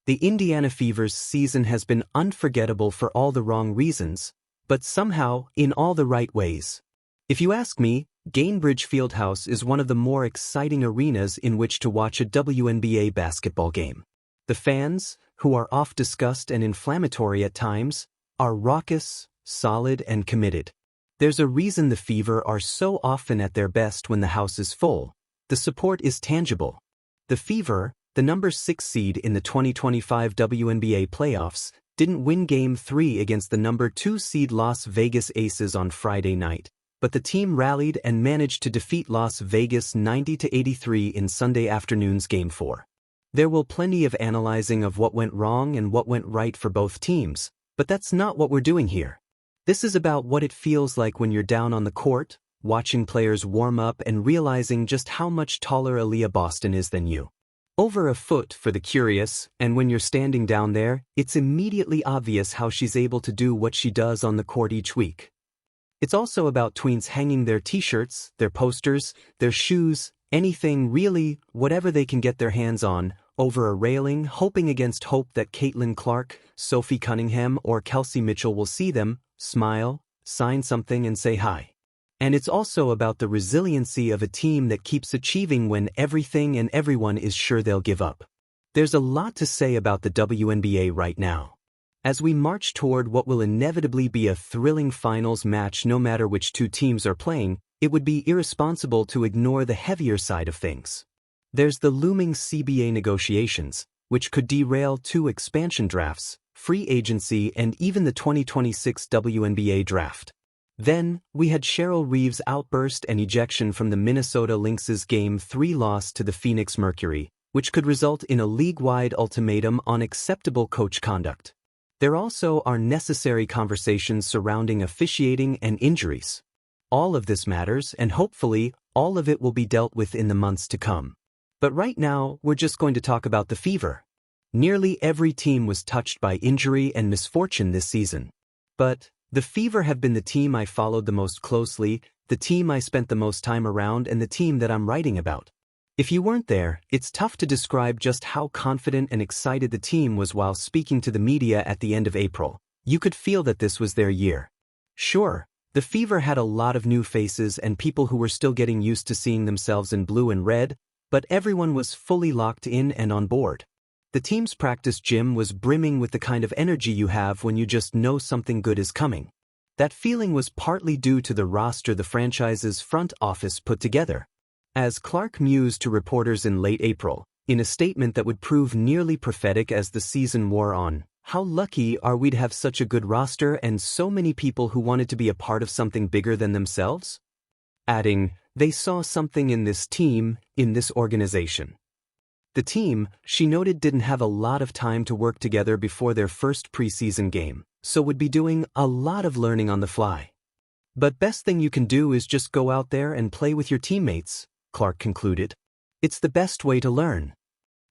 The Indiana Fever's season has been unforgettable for all the wrong reasons, but somehow in all the right ways. If you ask me, Gainbridge Fieldhouse is one of the more exciting arenas in which to watch a WNBA basketball game. The fans, who are oft discussed and inflammatory at times, are raucous, solid, and committed. There's a reason the Fever are so often at their best when the house is full. The support is tangible. The Fever, the number 6 seed in the 2025 WNBA playoffs, didn't win Game 3 against the number 2 seed Las Vegas Aces on Friday night, but the team rallied and managed to defeat Las Vegas 90-83 in Sunday afternoon's Game 4. There will plenty of analyzing of what went wrong and what went right for both teams, but that's not what we're doing here. This is about what it feels like when you're down on the court, watching players warm up and realizing just how much taller Aliyah Boston is than you. Over a foot for the curious, and when you're standing down there, it's immediately obvious how she's able to do what she does on the court each week. It's also about tweens hanging their t-shirts, their posters, their shoes, anything really, whatever they can get their hands on, over a railing, hoping against hope that Caitlin Clark, Sophie Cunningham, or Kelsey Mitchell will see them, smile, sign something and say hi. And it's also about the resiliency of a team that keeps achieving when everything and everyone is sure they'll give up. There's a lot to say about the WNBA right now. As we march toward what will inevitably be a thrilling finals match no matter which two teams are playing, it would be irresponsible to ignore the heavier side of things. There's the looming CBA negotiations, which could derail 2 expansion drafts, free agency, and even the 2026 WNBA draft. Then, we had Cheryl Reeves' outburst and ejection from the Minnesota Lynx's Game 3 loss to the Phoenix Mercury, which could result in a league-wide ultimatum on acceptable coach conduct. There also are necessary conversations surrounding officiating and injuries. All of this matters, and hopefully, all of it will be dealt with in the months to come. But right now, we're just going to talk about the Fever. Nearly every team was touched by injury and misfortune this season. But the Fever have been the team I followed the most closely, the team I spent the most time around, and the team that I'm writing about. If you weren't there, it's tough to describe just how confident and excited the team was while speaking to the media at the end of April. You could feel that this was their year. Sure, the Fever had a lot of new faces and people who were still getting used to seeing themselves in blue and red, but everyone was fully locked in and on board. The team's practice gym was brimming with the kind of energy you have when you just know something good is coming. That feeling was partly due to the roster the franchise's front office put together. As Clark mused to reporters in late April, in a statement that would prove nearly prophetic as the season wore on, how lucky are we to have such a good roster and so many people who wanted to be a part of something bigger than themselves? Adding, they saw something in this team, in this organization. The team, she noted, didn't have a lot of time to work together before their first preseason game, so would be doing a lot of learning on the fly. But best thing you can do is just go out there and play with your teammates, Clark concluded. It's the best way to learn.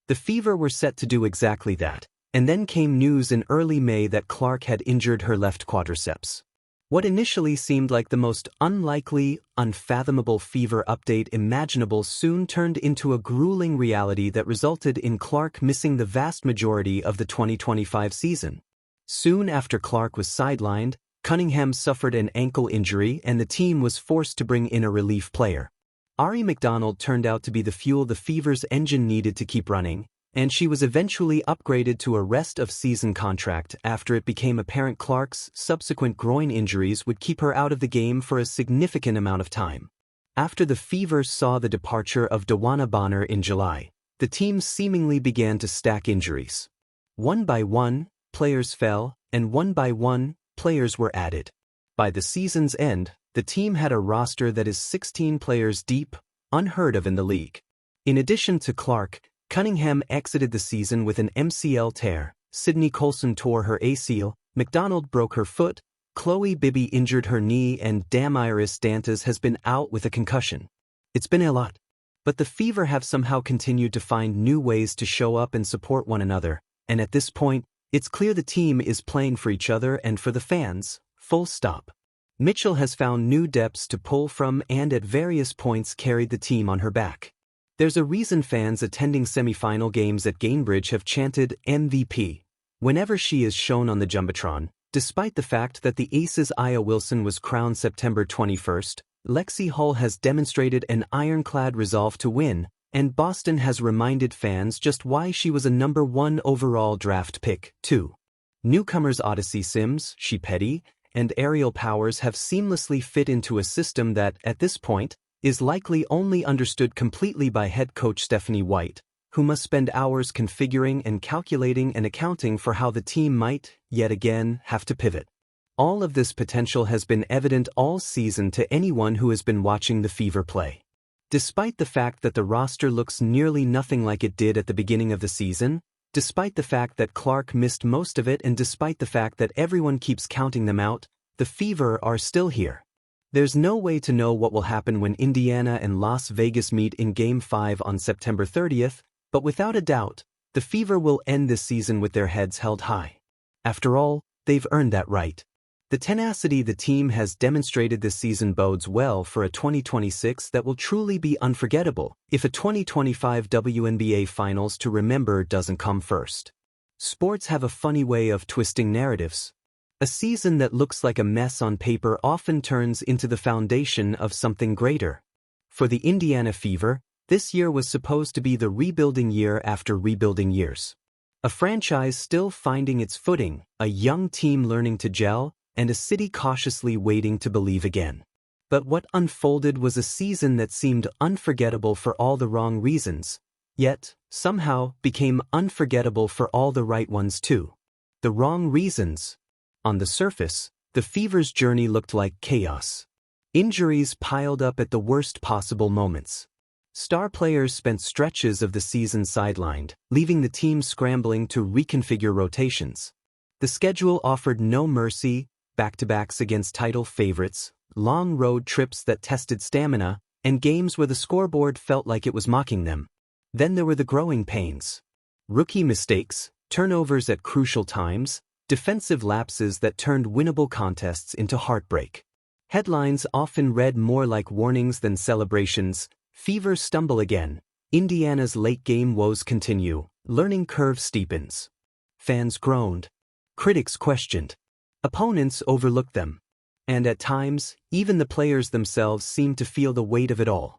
The Fever were set to do exactly that, and then came news in early May that Clark had injured her left quadriceps. What initially seemed like the most unlikely, unfathomable Fever update imaginable soon turned into a grueling reality that resulted in Clark missing the vast majority of the 2025 season. Soon after Clark was sidelined, Cunningham suffered an ankle injury and the team was forced to bring in a relief player. Ari McDonald turned out to be the fuel the Fever's engine needed to keep running, and she was eventually upgraded to a rest-of-season contract after it became apparent Clark's subsequent groin injuries would keep her out of the game for a significant amount of time. After the Fever saw the departure of Dawana Bonner in July, the team seemingly began to stack injuries. One by one, players fell, and one by one, players were added. By the season's end, the team had a roster that is 16 players deep, unheard of in the league. In addition to Clark, Cunningham exited the season with an MCL tear, Sydney Colson tore her ACL, McDonald broke her foot, Chloe Bibby injured her knee, and Damaris Dantas has been out with a concussion. It's been a lot. But the Fever have somehow continued to find new ways to show up and support one another, and at this point, it's clear the team is playing for each other and for the fans, full stop. Mitchell has found new depths to pull from and at various points carried the team on her back. There's a reason fans attending semifinal games at Gainbridge have chanted MVP whenever she is shown on the Jumbotron. Despite the fact that the Aces' Aliyah Wilson was crowned September 21st, Lexi Hull has demonstrated an ironclad resolve to win, and Boston has reminded fans just why she was a #1 overall draft pick, too. Newcomers Odyssey Sims, She Petty, and Aerial Powers have seamlessly fit into a system that, at this point, is likely only understood completely by head coach Stephanie White, who must spend hours configuring and calculating and accounting for how the team might, yet again, have to pivot. All of this potential has been evident all season to anyone who has been watching the Fever play. Despite the fact that the roster looks nearly nothing like it did at the beginning of the season, despite the fact that Clark missed most of it, and despite the fact that everyone keeps counting them out, the Fever are still here. There's no way to know what will happen when Indiana and Las Vegas meet in Game 5 on September 30th, but without a doubt, the Fever will end this season with their heads held high. After all, they've earned that right. The tenacity the team has demonstrated this season bodes well for a 2026 that will truly be unforgettable if a 2025 WNBA Finals to remember doesn't come first. Sports have a funny way of twisting narratives. A season that looks like a mess on paper often turns into the foundation of something greater. For the Indiana Fever, this year was supposed to be the rebuilding year after rebuilding years. A franchise still finding its footing, a young team learning to gel, and a city cautiously waiting to believe again. But what unfolded was a season that seemed unforgettable for all the wrong reasons, yet, somehow, became unforgettable for all the right ones too. The wrong reasons. On the surface, the Fever's journey looked like chaos. Injuries piled up at the worst possible moments. Star players spent stretches of the season sidelined, leaving the team scrambling to reconfigure rotations. The schedule offered no mercy, back-to-backs against title favorites, long road trips that tested stamina, and games where the scoreboard felt like it was mocking them. Then there were the growing pains. Rookie mistakes, turnovers at crucial times, defensive lapses that turned winnable contests into heartbreak. Headlines often read more like warnings than celebrations. Fever stumble again. Indiana's late-game woes continue. Learning curve steepens. Fans groaned. Critics questioned. Opponents overlooked them. And at times, even the players themselves seemed to feel the weight of it all.